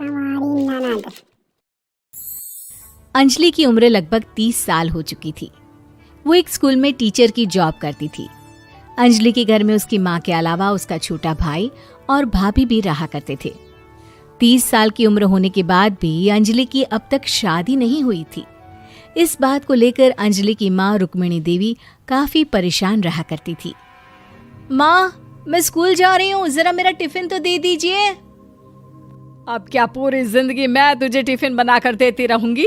तुम्हारी ननद। अंजलि की उम्र लगभग 30 साल हो चुकी थी। वो एक स्कूल में टीचर की जॉब करती थी। अंजलि के घर में उसकी माँ के अलावा उसका छोटा भाई और भाभी भी रहा करते थे। 30 साल की उम्र होने के बाद भी अंजलि की अब तक शादी नहीं हुई थी। इस बात को लेकर अंजलि की माँ रुक्मिणी देवी काफी परेशान रहा करती थी। माँ, मैं स्कूल जा रही हूँ, जरा मेरा टिफिन तो दे दीजिए। अब क्या पूरी जिंदगी मैं तुझे टिफिन बनाकर देती रहूंगी?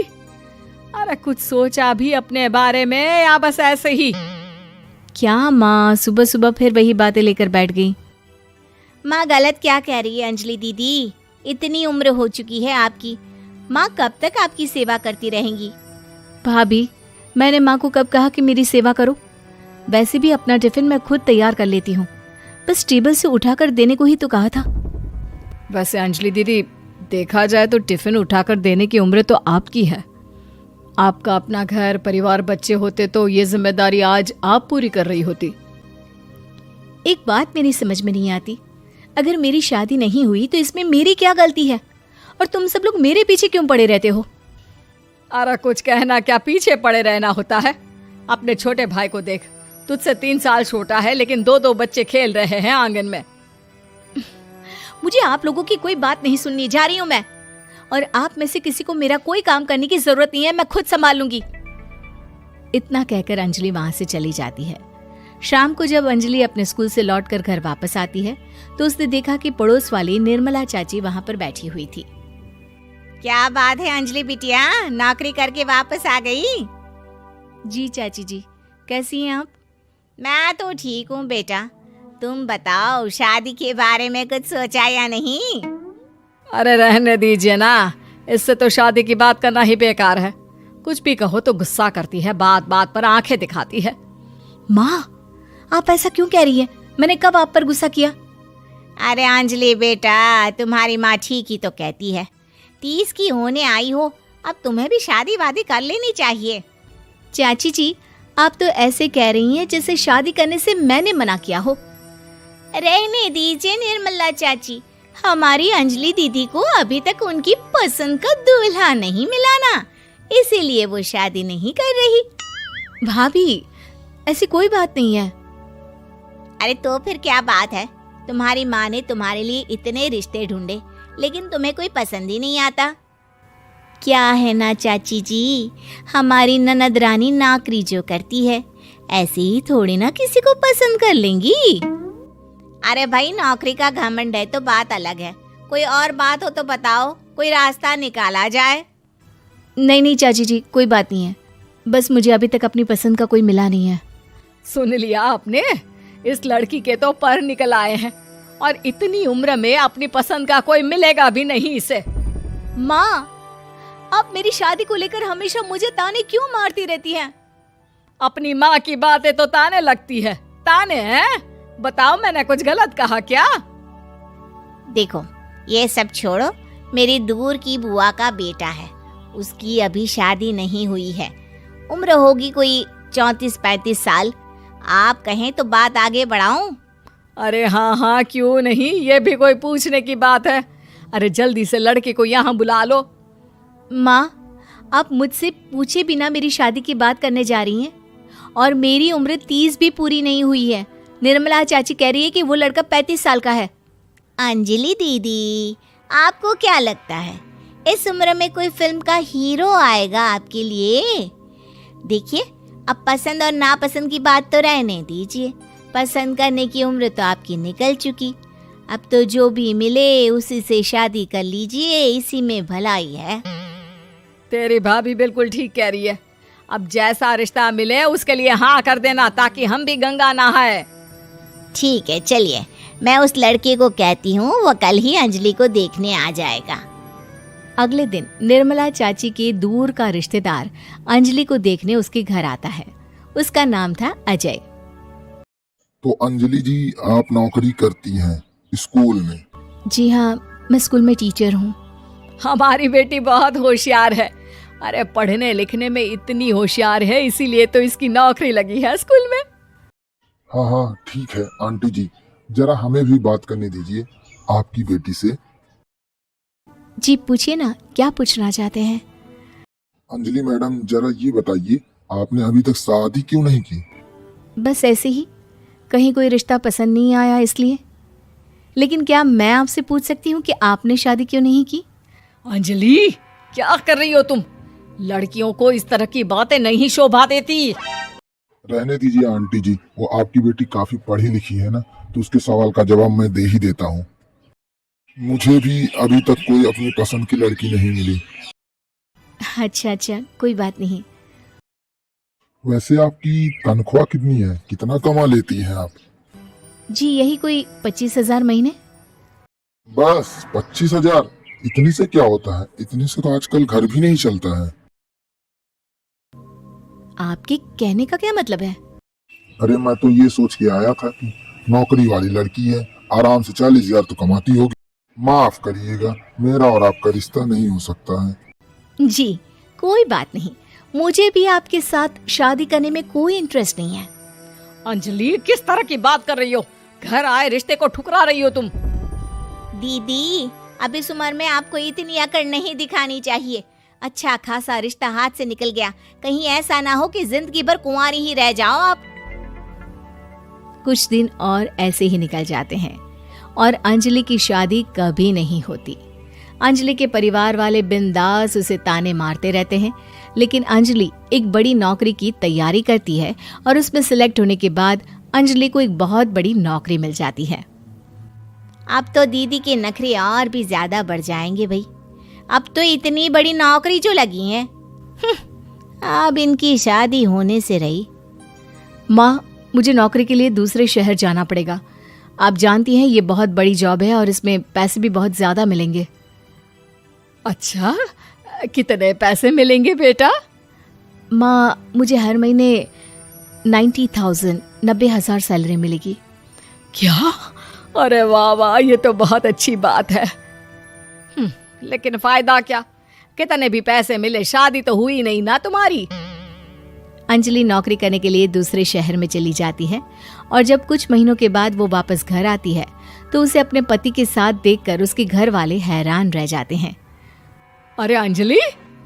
अरे कुछ सोचा भी अपने बारे में या बस ऐसे ही? क्या माँ, सुबह सुबह फिर वही बातें लेकर बैठ गई। माँ गलत क्या कह रही है अंजलि दीदी? इतनी उम्र हो चुकी है आपकी, माँ कब तक आपकी सेवा करती रहेंगी? भाभी, मैंने माँ को कब कहा कि मेरी सेवा करो? वैसे भी अपना टिफिन मैं खुद तैयार कर लेती हूँ, बस टेबल से उठाकर देने को ही तो कहा था। वैसे अंजलि दीदी, देखा जाए तो टिफिन उठाकर देने की उम्र तो आपकी है। आपका अपना घर परिवार बच्चे होते तो ये जिम्मेदारी आज आप पूरी कर रही होती। एक बात मेरी समझ में नहीं आती, अगर मेरी शादी नहीं हुई तो इसमें मेरी क्या गलती है? और तुम सब लोग मेरे पीछे क्यों पड़े रहते हो? अरे कुछ कहना क्या पीछे पड़े रहना होता है? अपने छोटे भाई को देख, तुझसे 3 साल छोटा है लेकिन 2 बच्चे खेल रहे हैं आंगन में। मुझे आप लोगों की कोई बात नहीं सुननी, जा रही हूँ मैं। और आप में से किसी को मेरा कोई काम करने की जरूरत नहीं है, मैं खुद संभाल लूंगी। इतना कहकर अंजलि वहां से चली जाती है। शाम को जब अंजलि अपने स्कूल से लौटकर घर वापस आती है तो उसने देखा कि पड़ोस वाली निर्मला चाची वहां पर बैठी हुई थी। क्या बात है अंजलि बिटिया, नौकरी करके वापस आ गई? जी चाची जी, कैसी हैं आप? मैं तो ठीक हूँ बेटा, तुम बताओ शादी के बारे में कुछ सोचा या नहीं? अरे रहने दीजिए ना, इससे तो शादी की बात करना ही बेकार है। कुछ भी कहो तो गुस्सा करती है, बात बात पर आंखें दिखाती है। माँ, आप ऐसा क्यों कह रही हैं? मैंने कब आप पर गुस्सा किया? अरे अंजलि बेटा, तुम्हारी माँ ठीक ही तो कहती है। 30 की होने आई हो, अब तुम्हें भी शादी वादी कर लेनी चाहिए। चाची जी, आप तो ऐसे कह रही हैं जैसे शादी करने से मैंने मना किया हो। रहने दीजिए निर्मला चाची, हमारी अंजलि दीदी को अभी तक उनकी पसंद का दूल्हा नहीं मिला ना, इसीलिए वो शादी नहीं कर रही। भाभी, ऐसी कोई बात नहीं है। अरे तो फिर क्या बात है? तुम्हारी माँ ने तुम्हारे लिए इतने रिश्ते ढूंढे लेकिन तुम्हें कोई पसंद ही नहीं आता। क्या है ना चाची जी, हमारी ननद रानी नौकरी जो करती है, ऐसे ही थोड़ी ना किसी को पसंद कर लेंगी। अरे भाई, नौकरी का घमंड है तो बात अलग है, कोई और बात हो तो बताओ, कोई रास्ता निकाला जाए। नहीं नहीं चाची जी, कोई बात नहीं है, बस मुझे अभी तक अपनी पसंद का कोई मिला नहीं है। सुन लिया आपने? इस लड़की के तो पर निकल आए हैं और इतनी उम्र में अपनी पसंद का कोई मिलेगा भी नहीं इसे। माँ, आप मेरी शादी को लेकर हमेशा मुझे ताने क्यों मारती रहती हैं? अपनी माँ की बातें तो ताने लगती है। ताने हैं? बताओ, मैंने कुछ गलत कहा क्या? देखो, ये सब छोड़ो, मेरी दूर की बुआ का बेटा है, उसकी अभी शादी नहीं हुई है, उम्र होगी कोई 34-35 साल। आप कहें तो बात आगे बढ़ाऊं? अरे हाँ हाँ, क्यों नहीं, ये भी कोई पूछने की बात है। अरे जल्दी से लड़के को यहाँ बुला लो। माँ, आप मुझसे पूछे बिना मेरी शादी की बात करने जा रही हैं, और मेरी उम्र 30 भी पूरी नहीं हुई है। निर्मला चाची कह रही है कि वो लड़का 35 साल का है। अंजलि दीदी, आपको क्या लगता है इस उम्र में कोई फिल्म का हीरो आएगा आपके लिए? देखिए, अब पसंद और नापसंद की बात तो रहने दीजिए, पसंद करने की उम्र तो आपकी निकल चुकी। अब तो जो भी मिले उसी से शादी कर लीजिए, इसी में भलाई है। तेरी भाभी बिल्कुल ठीक कह रही है। अब जैसा रिश्ता मिले उसके लिए हाँ कर देना, ताकि हम भी गंगा नहाए। ठीक है, चलिए मैं उस लड़के को कहती हूँ, वो कल ही अंजलि को देखने आ जाएगा। अगले दिन निर्मला चाची के दूर का रिश्तेदार अंजलि को देखने उसके घर आता है। उसका नाम था अजय। तो अंजलि जी, आप नौकरी करती हैं स्कूल में? जी हाँ, मैं स्कूल में टीचर हूँ। हमारी बेटी बहुत होशियार है। अरे पढ़ने लिखने में इतनी होशियार है, इसीलिए तो इसकी नौकरी लगी है स्कूल में। हाँ हाँ ठीक है आंटी जी, जरा हमें भी बात करने दीजिए आपकी बेटी से। जी पूछिए ना, क्या पूछना चाहते हैं? अंजलि मैडम, जरा ये बताइए, आपने अभी तक शादी क्यों नहीं की? बस ऐसे ही, कहीं कोई रिश्ता पसंद नहीं आया इसलिए। लेकिन क्या मैं आपसे पूछ सकती हूँ कि आपने शादी क्यों नहीं की? अंजलि, क्या कर रही हो तुम? लड़कियों को इस तरह की बातें नहीं शोभा देती। रहने दीजिए आंटी जी, वो आपकी बेटी काफी पढ़ी लिखी है ना, तो उसके सवाल का जवाब मैं दे ही देता हूँ। मुझे भी अभी तक कोई अपनी पसंद की लड़की नहीं मिली। अच्छा अच्छा, कोई बात नहीं। वैसे आपकी तनख्वाह कितनी है, कितना कमा लेती हैं आप? जी यही कोई 25,000 महीने। बस 25,000? इतने से क्या होता है, इतने से तो आजकल घर भी नहीं चलता है। आपके कहने का क्या मतलब है? अरे मैं तो ये सोच के आया था कि नौकरी वाली लड़की है, आराम से 40,000 तो कमाती होगी। माफ करिएगा, मेरा और आपका रिश्ता नहीं हो सकता है। जी कोई बात नहीं, मुझे भी आपके साथ शादी करने में कोई इंटरेस्ट नहीं है। अंजलि, किस तरह की बात कर रही हो? घर आए रिश्ते को ठुकरा रही हो तुम। दीदी, अब इस उम्र में आपको इतनी अकड़ नहीं दिखानी चाहिए। अच्छा खासा रिश्ता हाथ से निकल गया, कहीं ऐसा ना हो कि जिंदगी भर कुंवारी ही रह जाओ आप। कुछ दिन और ऐसे ही निकल जाते हैं और अंजलि की शादी कभी नहीं होती। अंजलि के परिवार वाले बिंदास उसे ताने मारते रहते हैं, लेकिन अंजलि एक बड़ी नौकरी की तैयारी करती है और उसमें सिलेक्ट होने के बाद अंजलि को एक बहुत बड़ी नौकरी मिल जाती है। अब तो दीदी के नखरे और भी ज्यादा बढ़ जाएंगे भाई। अब तो इतनी बड़ी नौकरी जो लगी है, अब इनकी शादी होने से रही। माँ, मुझे नौकरी के लिए दूसरे शहर जाना पड़ेगा। आप जानती हैं ये बहुत बड़ी जॉब है और इसमें पैसे भी बहुत ज्यादा मिलेंगे। अच्छा, कितने पैसे मिलेंगे बेटा? माँ, मुझे हर महीने 90,000 सैलरी मिलेगी। क्या? अरे वाह वाह, ये तो बहुत अच्छी बात है। लेकिन फायदा क्या? कितने भी पैसे मिले, शादी तो हुई नहीं ना तुम्हारी। अंजलि नौकरी करने के लिए दूसरे शहर में चली जाती है और जब कुछ महीनों के बाद वो वापस घर आती है तो उसे अपने पति के साथ देखकर उसके घर वाले हैरान रह जाते हैं। अरे अंजलि,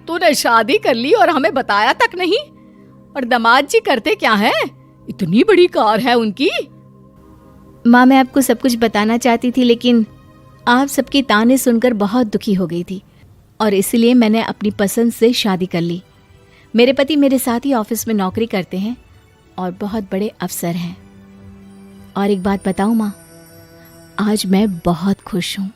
तूने शादी कर ली और हमें बताया तक नहीं। और दामाद जी करते क्या है? इतनी बड़ी कार है उनकी। माँ, मैं आपको सब कुछ बताना चाहती थी, लेकिन आप सबके ताने सुनकर बहुत दुखी हो गई थी और इसलिए मैंने अपनी पसंद से शादी कर ली। मेरे पति मेरे साथ ही ऑफिस में नौकरी करते हैं और बहुत बड़े अफसर हैं। और एक बात बताऊं माँ, आज मैं बहुत खुश हूँ।